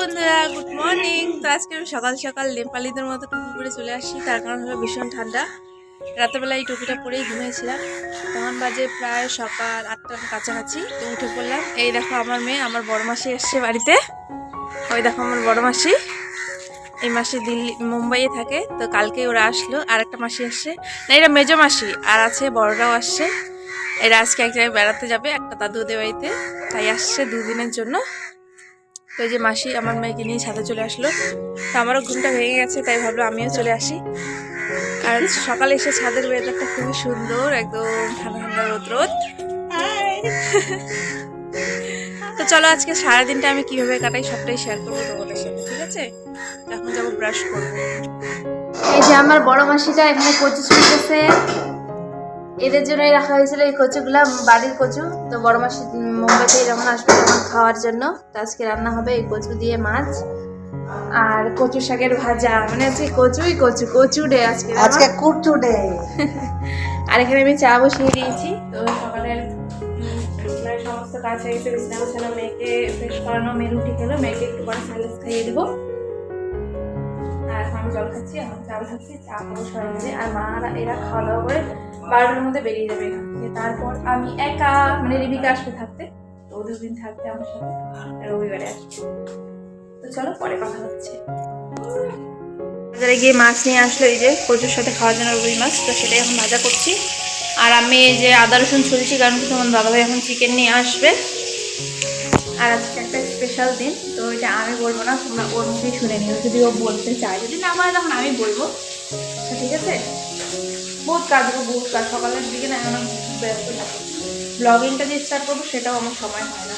বন্ধুরা, good morning. তো আজকে সকাল সকাল নেপালিদের মতো টুপি পরে চলে আসি, তার কারণ হলো ভীষণ ঠান্ডা। রাতেরবেলা এই টুপিটা পরেই ঘুমিয়েছিলাম। তখন বাজে প্রায় সকাল 8টার কাছাকাছি। তো উঠে পড়লাম। এই দেখো আমার মেয়ে, আমার বড় মাসি এসছে বাড়িতে। ওই দেখো আমার বড় মাসি। এই মাসে মুম্বাইয়ে থাকে, তো কালকে ওরা আসলো। আর একটা মাসি আসছে, না এরা মেজো মাসি, আর আছে বড়রাও আসছে। এরা আজকে এক জায়গায় বেড়াতে যাবে, একটা দাদুদের বাড়িতে, তাই আসছে 2 দিনের জন্য। তো এই যে মাসি আমার মেয়েকে নিয়ে ছাদে চলে আসলো। তো আমারও ঘুমটা ভেঙে গেছে, তাই ভাবলো আমিও চলে আসি। আর সকালে এসে ছাদের ওয়েদারটা খুবই সুন্দর, একদম ঠান্ডা ঠান্ডা রোদ রোদ। তো চলো আজকে সারাদিনটা আমি কিভাবে কাটাই সবটাই শেয়ার করবো তোমাদের সাথে, ঠিক আছে? এখন যাবো ব্রাশ করবো। এই যে আমার বড় মাসিটা এখানে কচু ছুঁড়তেছে। এদের জন্যই রাখা হয়েছিল এই কচুগুলা, বাড়ির কচু। তো বড় মাসি মুম্বাই থেকে যখন আসবে তখন খাওয়ার জন্য। তো আজকে রান্না হবে এই কচু দিয়ে মাছ আর কচু শাকের ভাজা। মানে আজকে কচুই কচু, কচু ডে আজকে, আজকে কচু ডে। আর এখানে আমি চা বসিয়ে দিয়েছি। তো সকালের সমস্ত কাজ হয়ে গেছে, বিছানা গোছানো, মেয়েকে ফ্রেশ করানো, মেয়ে রুটি খেলো, মেয়েকে একটু পরে স্যালাড খাইয়ে দেবো। আর আমি জল খাচ্ছি, এখন চাল খাচ্ছি, চা খাবো সবাই মিলে। আর মারা এরা খাওয়া দাওয়া করে 12টার মধ্যে বেরিয়ে যাবে এখান থেকে। তারপর আমি একা, মানে রিবিকা আসবে থাকতে, তো 2 দিন থাকতে আমার সাথে, রবিবারে আসবে। তো চলো পরে কথা হচ্ছে। বাজারে গিয়ে মাছ নিয়ে আসলো, এই যে কচুর সাথে খাওয়ার জন্য রুই মাছ। তো সেটাই এখন ভাজা করছি। আর আমি এই যে আদা রসুন ছুলছি, কারণ তোমার দাদাভাই এখন চিকেন নিয়ে আসবে। আর আজকে একটা স্পেশাল দিন, তো এটা আমি বলবো না, তোমরা ওর মুখেই শুনে নিও। যদি ও বলতে চায়, যদি না বলে তখন আমি বলবো, ঠিক আছে? বহুত কাজ, সকালের দিকে না এখন ব্যস্ত থাকবো। ব্লগিংটা যে স্টার্ট করবো সেটাও আমার সময় হয় না।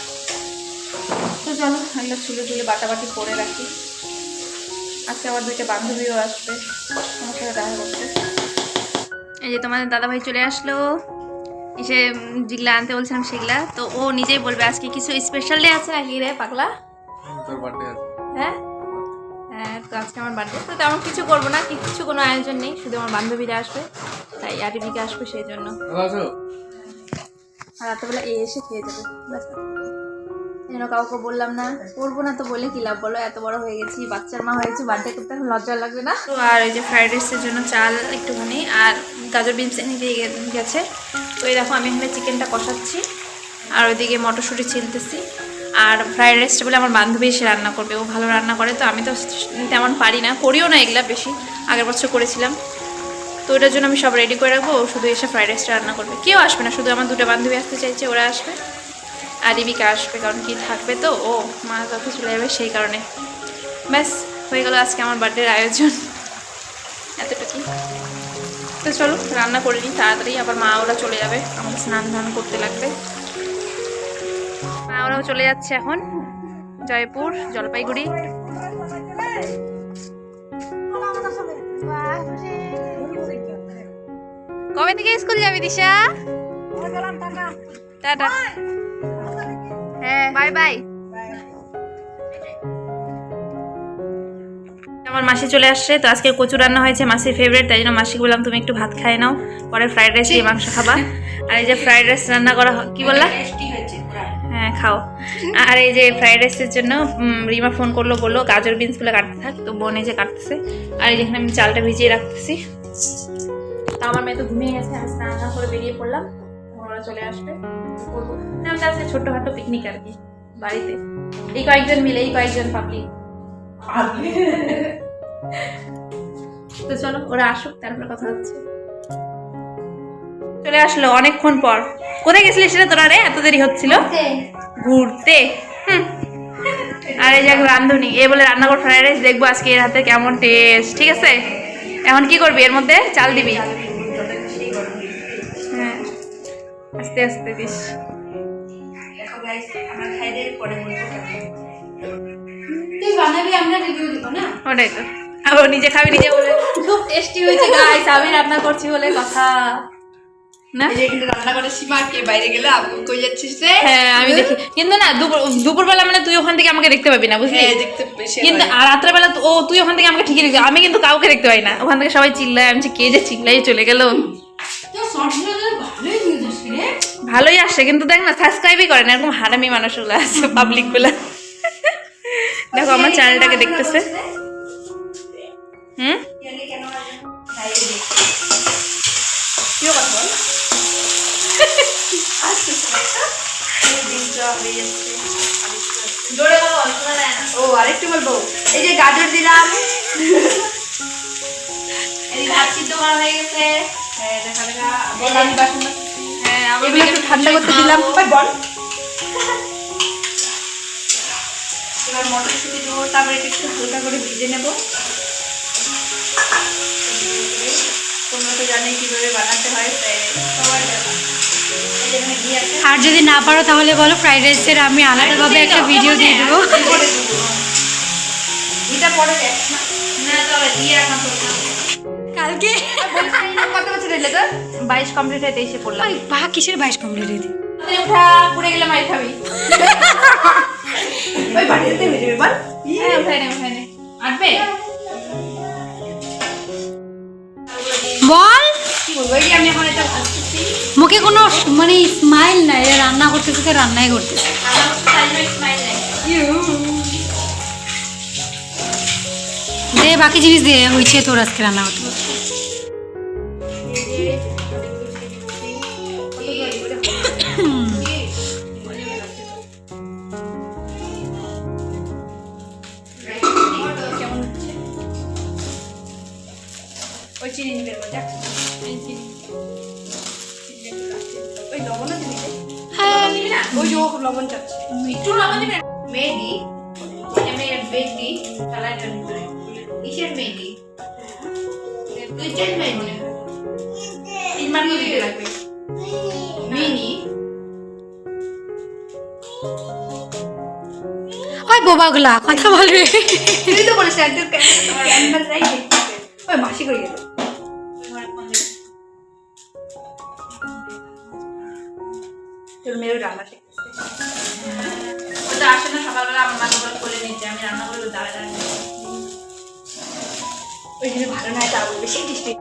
তো চলো এগুলো ছুলে টুলে বাটাবাটি করে রাখি। আজকে আমার 2টা বান্ধবীও আসবে আমার সাথে দেখা করতে। এই যে তোমাদের দাদাভাই চলে আসলো, এসে যেগুলা আনতে বলছিলাম সেগুলা। তো ও নিজেই বলবে আজকে কিছু স্পেশাল ডে আছে নাকি রে পাগলা? তোর বার্থডে আছে। হ্যাঁ হ্যাঁ, তো আজকে আমার বার্থডে। তো তেমন কিছু করবো না, কিছু কোনো আয়োজন নেই, শুধু আমার বান্ধবীরা আসবে, তাই আরিবিকা আসবে সেই জন্য। আর রাত্রেবেলা এসে খেয়ে যাবে, যেন কাউকে বললাম না, করবো না। তো বলে কি লাভ বলো, এত বড় হয়ে গেছি, বাচ্চার মা হয়েছে, বার্থডে করতে এখন লজ্জা লাগবে না? তো আর এই যে ফ্রাইড রাইসের জন্য চাল একটুখানি আর গাজর বিনস এনে দিয়ে গেছে। তো এই দেখো আমি এখানে চিকেনটা কষাচ্ছি, আর ওইদিকে মটরশুঁটি ছিলতেছি। আর ফ্রাইড রাইসটা বলে আমার বান্ধবী এসে রান্না করবে, ও ভালো রান্না করে। তো আমি তো তেমন পারি না, করিও না এগুলা বেশি, আগের বছর করেছিলাম। তো ওটার জন্য আমি সব রেডি করে রাখবো, ও শুধু এসে ফ্রাইড রাইসটা রান্না করবে। কেউ আসবে না, শুধু আমার 2টা বান্ধবী আসতে চাইছে, ওরা আসবে। আর রিবিকা আসবে, কারণ কি থাকবে তো, ও মা কাছে চলে যাবে, সেই কারণে। ব্যাস হয়ে গেল আজকে আমার বার্থডের আয়োজন, এতটুকুই। তো চলো রান্না করে নিই তাড়াতাড়ি, আবার মা ওরা চলে যাবে, আমাকে স্নান ধান করতে লাগবে। মা ওরাও চলে যাচ্ছে এখন জয়পুর, জলপাইগুড়ি। কবে থেকে স্কুল যাবি দিশা? টাটা। হ্যাঁ বাই বাই। আমার মাসি চলে আসছে। তো আজকে কচু রান্না হয়েছে, মাসির ফেভারিট, তাই জন্য মাসিকে বললাম তুমি একটু ভাত খাই নাও, পরে ফ্রাইড রাইস দিয়ে মাংস খাবা। আর এই যে ফ্রাইড রাইস রান্না করা, কি বললা? হ্যাঁ খাও। আর এই যে ফ্রাইড রাইসের জন্য রিমা ফোন করলো, বললো গাজর বিনসগুলো কাটতে থাক। তো বোন এই যে কাটতেছে, আর এই যেখানে আমি চালটা ভিজিয়ে রাখতেছি। তা আমার মেয়ে তো ঘুমিয়ে গেছে, আমি স্নান করে বেরিয়ে পড়লাম, ওরা চলে আসবে। করবো আমরা আজকে ছোট্টখাটো পিকনিক আর কি বাড়িতে, এই কয়েকজন মিলে, এই কয়েকজন পাবলিক। তো চলো ওরা আসুক, তারপরে কথা হচ্ছে। চলে আসলো অনেকক্ষণ পর। কোথায় গেছিলিস রে তোরা রে, এত দেরি হচ্ছিল? ঘুরতে। আর এই যে রান্ধুনি, এ বলে রান্না কর ফ্রাইড রাইস, দেখবো আজকে এর হাতে কেমন টেস্ট। ঠিক আছে, এখন কি করবি, এর মধ্যে চাল দিবি? হ্যাঁ আস্তে আস্তে দিস। ওটাই তো, ও নিজে খাবি, নিজে বলে খুব টেস্টি হয়েছে গাইস, আমি রান্না করছি বলে কথা না। রান্না করে সীমা কে বাইরে গেলে আপু কই যাচ্ছিস রে? হ্যাঁ আমি দেখি, কিন্তু না দুপুরবেলা মানে তুই ওখান থেকে আমাকে দেখতে পাবি না, বুঝলি? দেখতে বেশি, কিন্তু আর রাত্রেবেলা ও তুই ওখান থেকে আমাকে ঠিকই দেখবি, আমি কিন্তু কাউকে দেখতে পাই না। ওখান থেকে সবাই চিল্লায়, আমি কে যে চিল্লাই চলে গেল। ভালোই আসে, কিন্তু দেখ না সাবস্ক্রাইবই করে না, এরকম হারামি মানুষগুলো আছে পাবলিক গুলা। দেখো আমার চ্যানেলটাকে দেখতেছে। হুম ও আরেকটু বলবো, এই যে গাজর দিলাম, এই ভাত সিদ্ধ করা হয়ে গেছে, দেখা দেখা বললাম বাসন, হ্যাঁ এগুলো একটু ঠান্ডা করতে দিলাম। বল এবার মটরশুঁটি দেবো, তারপরে একটু হালকা করে ভিজে নেব। তোমরা তো জানোই কিভাবে বানাতে হয়, সবাই জানো। আর যদি না পারো তাহলে বলো, ফ্রাইড রাইসের আমি আলাদাভাবে একটা ভিডিও দিয়ে দেবো। এটা পরে দেখ না, তবে দিয়ে রাখা তো কালকে কত বছর হইলে তো 22 কমপ্লিট হয়ে 23-এ পড়লাম। বা কিসের 22 কমপ্লিট হয়েছে? উঠা পুড়ে গেলে মাই খাবি। ওই বাড়িতে হয়ে যাবে বল। হ্যাঁ উঠাই নে আটবে। বল কি বলবো, এই যে আমি এখন এটা ভাজতেছি, মুখে কোনো মানে স্মাইল নাই, এ রান্না করতেছে তো রান্নাই করতেছে। আমার সাইডে স্মাইল নাই। দে বাকি জিনিস দে, হয়েছে তোর আজকে রান্না করতে। ওই চিনি নিবে দেখ, ওই লবণও দিবি না? ওই যে ও লবণ চাচ্ছে, একটু লবণ দিবি না? মেহেদি মেহেদি কালারের ভিতরে কিসের মেহেদি? তুই চেন মেহেদি ইমান দিতে লাগবে মিনি। ওই বোবাগুলা কথা বলবে। তুই তো বলিস একদম ক্যামেরা রাই দেখতে। ওই মাসি করে গেল তোর মেয়েও রান্না শিখতেছে। ওটা আসে না সকালবেলা, আমার মা গোবর করে নিচ্ছে, আমি রান্না করবো দাঁড়া দাঁড়া। ওই জন্য ভালো নয়, তা বেশি টেস্টি।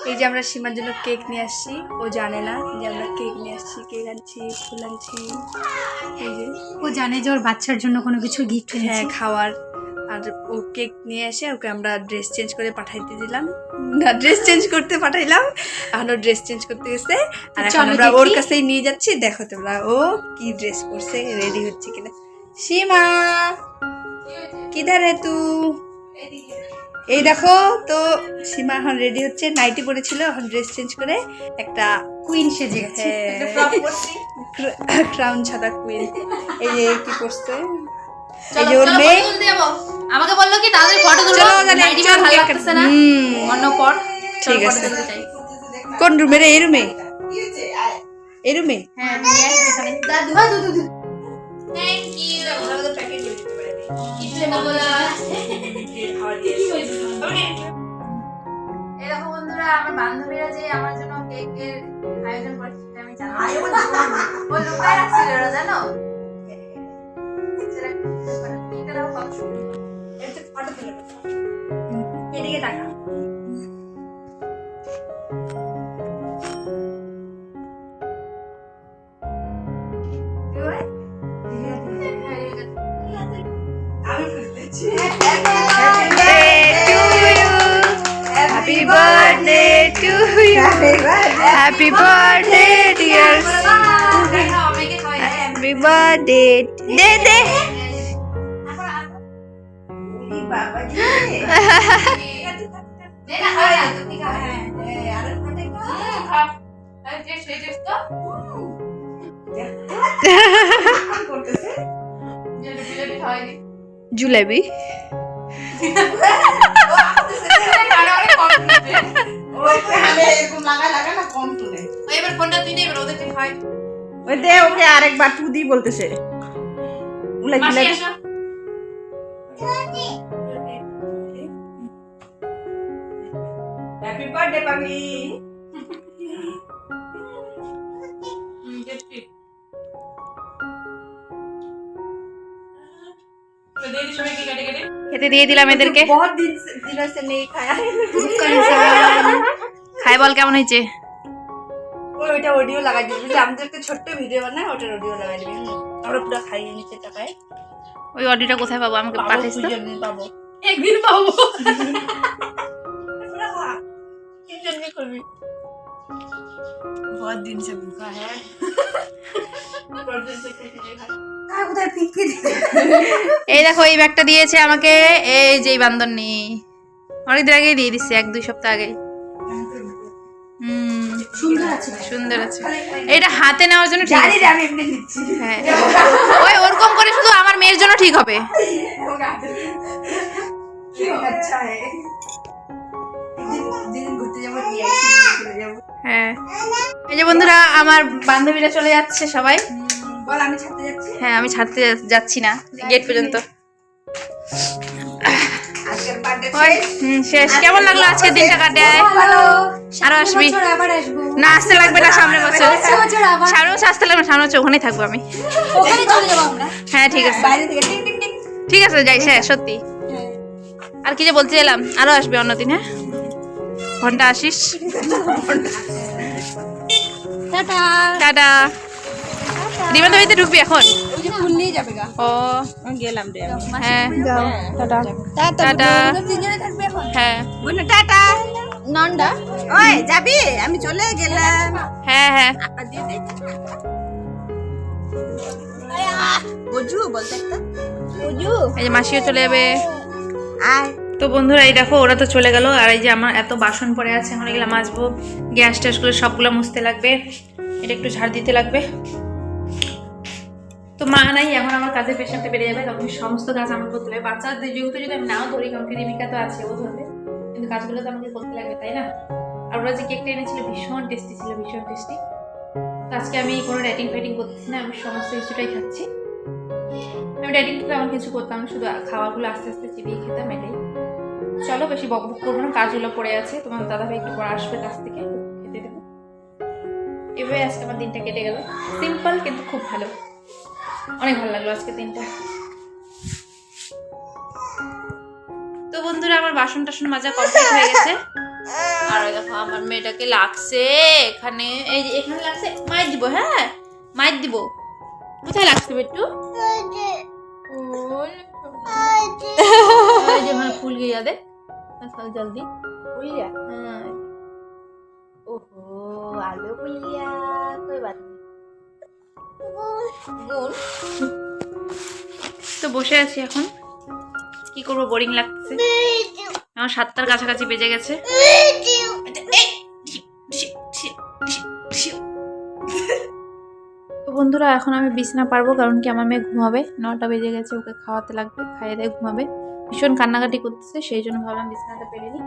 এই যে আমরা সীমার জন্য কেক নিয়ে আসছি, ও জানে না যে আমরা কেক নিয়ে আসছি, কেক আনছি, ফুল আনছি। এই যে ও জানে যে ওর বাচ্চার জন্য কোনো কিছু গিফট হ্যাঁ খাওয়ার, আর ও কেক নিয়ে এসে ওকে আমরা ড্রেস চেঞ্জ করে পাঠাইতে দিলাম, না ড্রেস চেঞ্জ করতে পাঠাইলাম, এখন ও ড্রেস চেঞ্জ করতে গেছে, আর এখন চলো আমরা ওর দেখি। কাছেই নিয়ে যাচ্ছি। দেখো তোমরা ও কি ড্রেস পরছে, রেডি হচ্ছে কিনা। সীমা কিধার হে তু? এই দেখো তো সীমা এখন রেডি হচ্ছে, নাইটি পরেছিল, এখন ড্রেস চেঞ্জ করে একটা কুইন সেজে গেছে। ক্রাউন ছাড়া কুইন। এই যে কি পরছে, এই যে ওর মেয়ে। আমাকে বললো কি তাদের ফটো তুলো, নাইটি পরে ভালো লাগতেছে না, অন্য পর। ঠিক আছে, কোন রুমে রে? এই রুমে, এই রুমে। হ্যাঁ দাদু দাদু থ্যাংক ইউ। আমাদের প্যাকেট দিয়ে দিতে পারে কিছু না বলা। এই দেখো বন্ধুরা, আমার বান্ধবীরা যে আমার জন্য কেকের আয়োজন করেছে সেটা আমি জানি। ও লুকায় রাখছিল, ওরা জানো। এদিকে তাকা। Happy birthday to you. Happy birthday dear. Happy birthday. দে দে। জুলেবি এবার ফোনটা তুই নেবে, ওদেরকে খাই। ওই দে ওকে আরেকবার তু দি বলতেছে। উলাই মাসি উলাই আসো। হ্যাপি বার্থডে পাগলি। খেতে দিয়ে দিলাম এদেরকে। বহুত দিন से नहीं खाया। খাই বল কেমন হয়েছে? ওইটা অডিও লাগাই দিবি, আমাদেরকে ছোট্ট ভিডিও বানায়, ওটার অডিও লাগাই দিবি। আমরা পুরো খাইয়ে নিচে টাকায়। ওই অডিওটা কোথায় পাবো? আমাকে পাঠাইস তো। পাবো। একদিন পাবো। बहुत दिन से भूखा है। এই দেখো এই ব্যাগটা দিয়েছে আমাকে, এই যে বান্দর নেই, অনেকদিন আগেই দিয়ে দিচ্ছে, 1-2 সপ্তাহ আগেই। সুন্দর আছে। এটা হাতে নেওয়ার জন্য ঠিক আছে। হ্যাঁ ওই ওরকম করে শুধু আমার মেয়ের জন্য ঠিক হবে। अच्छा है। दिन घुरते जाबो चले जाबो। হ্যাঁ এই যে বন্ধুরা আমার বান্ধবীরা চলে যাচ্ছে সবাই। বল আমি ছাড়তে যাচ্ছি। হ্যাঁ আমি ছাড়তে যাচ্ছি না, গেট পর্যন্ত। আজকের বার্থডে শেষ। কেমন লাগলো আজকে দিনটা কাটায়? ভালো। আরো আসবি? বছর আবার আসবো। না আসতে লাগবে না, সামনের বছর। বছর আবার সামনের বছর আসতে লাগবে না, সামনের বছর ওখানেই থাকবো আমি। ওখানে চলে যাবো আমরা। হ্যাঁ ঠিক আছে, বাইরে থেকে টিং টিং টিং। ঠিক আছে যাই। হ্যাঁ সত্যি। আর কি যে বলতে এলাম, আরো আসবে অন্যদিন। হ্যাঁ ঘন্টা আসিস। টাটা। টাটা। দিবা তো বাড়িতে ঢুকবি এখন? ওখানে ফুল নিয়ে যাবে গা। ও গেলাম রে আমি। হ্যাঁ টাটা। টাটা। টাটা। তিনজনে থাকবে এখন। হ্যাঁ বুঝলে টাটা। নন্ডা। ওই যাবি? আমি চলে গেলাম। হ্যাঁ হ্যাঁ আপা দিয়ে দে। বুঝু বলতে একটা। বুঝু। এই যে মাসিও চলে যাবে। আয়। তো বন্ধুরা এই দেখো ওরা তো চলে গেল, আর এই যে আমার এত বাসন পড়ে আছে, এখন এগুলো মাজবো। গ্যাস ট্যাসগুলো সবগুলো মুছতে লাগবে, এটা একটু ঝাড় দিতে লাগবে। তো মা নাই, এখন আমার কাজের পেশাতে বেড়ে যাবে, তখন সমস্ত কাজ আমার করতে লাগবে। বাচ্চাদের যেহেতু যদি আমি নাও ধরি, কারণ রিমিকা তো আছে, ও ধরবে, কিন্তু কাজগুলো তো আমাকে করতে লাগবে, তাই না? আর ওরা যে কেকটা এনেছিল ভীষণ টেস্টি ছিল, ভীষণ টেস্টি। তো আজকে আমি কোনো ডায়েটিং ফাইটিং করতেছি না, আমি সমস্ত কিছুটাই খাচ্ছি। আমি ডায়েটিং তো তেমন কিছু করতাম না, শুধু খাওয়াগুলো আস্তে আস্তে চিবিয়ে খেতাম, এটাই। চলো বেশি বকবক করবো না, কাজগুলো পড়ে আছে, তোমার দাদাভাই একটু পরে আসবে কাছ থেকে, খেতে দেবো। এভাবে আজকে আমার দিনটা কেটে গেল, সিম্পল কিন্তু খুব ভালো, অনেক ভালো লাগলো আজকে দিনটা। তো বন্ধুরা আমার বাসন টাসন মাজা কমপ্লিট হয়ে গেছে, আর ওই দেখো আমার মেয়েটাকে লাগছে এখানে, এই যে এখানে লাগছে, মাইর দিব। হ্যাঁ মাইর দিব। কোথায় লাগছে বেটু? फूल गया दे जल्दी फूल गया। हाँ ओहो आलू फूल गया, कोई बात नहीं। তো বসে আছি এখন, কি করবো, বোরিং লাগছে। আমার 7টার কাছাকাছি বেজে গেছে। তো বন্ধুরা এখন আমি বিছানা পারবো, কারণ কি আমার মেয়ে ঘুমাবে, 9টা বেজে গেছে, ওকে খাওয়াতে লাগবে, খাইয়ে দিয়ে ঘুমাবে। ভীষণ কান্নাকাটি করতেছে, সেই জন্য ভাবলাম বিছানাটা পেরে নিই।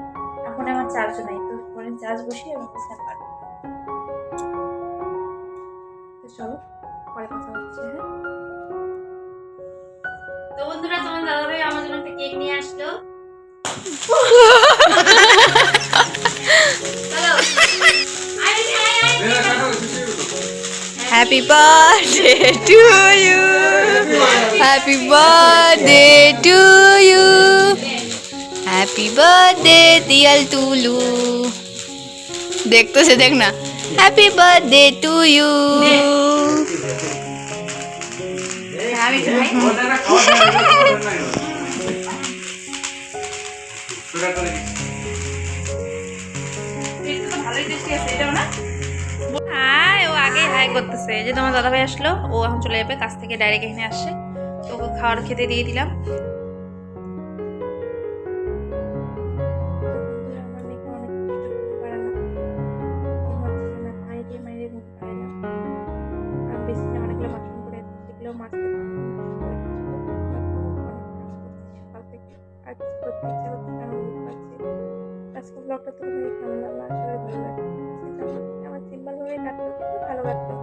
এখন আমার চার্জ নাই, তো ফোনে চার্জ বসিয়ে আমি বিছানা পারবো। তো চলো পরে কথা হচ্ছে। হ্যাঁ তো বন্ধুরা তোমার দাদাভাই আমার জন্য একটা কেক নিয়ে আসলো। চলো Happy birthday to you. Happy birthday to you. Happy birthday Diyal Tulu. देख तो से देखना. Happy birthday to you. Hi ও আগে হাই করতেছে, যে তোমার দাদাভাই আসলো, ও এখন চলে যাবে কাছ থেকে, ডাইরেক্ট এখানে আসছে, তো ওকে খাওয়ার খেতে দিয়ে দিলাম। আজকে ব্লগটা তোমাদের কেমন লাগলো, আসলে ভালো লাগলো। আমার সিম্পল ভাবে কাটলো, কিন্তু ভালো লাগলো।